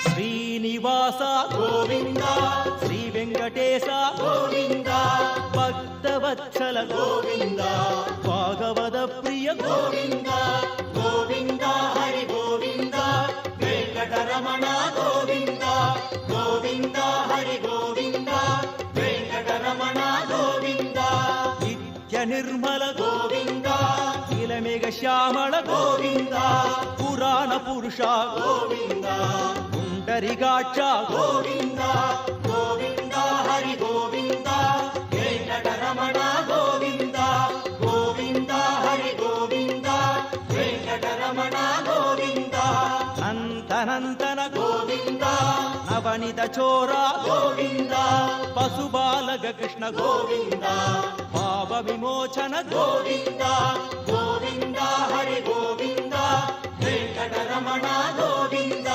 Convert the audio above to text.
శ్రీనివాస గోవింద శ్రీ వెంకటేశ గోవింద భక్తవత్సల గోవింద భాగవత ప్రియ గోవింద గోవింద హరి గోవింద వెంకటరమణ గోవింద గోవింద హరి గోవింద వెంకటరమణ గోవింద నిత్య నిర్మల గోవింద నీలమేఘ శ్యామళ గోవింద పురాణ పురుష గోవింద పుండరికాక్ష గోవింద గోవింద హరి గోవింద వెంకటరమణ గోవింద గోవింద హరి గోవింద వెంకటరమణ గోవింద నంతనంతన గోవింద నవనిత చోర గోవింద పశుబాలక కృష్ణ గోవింద భావ విమోచన గోవింద గోవింద హరి గోవింద వెంకటరమణ గోవింద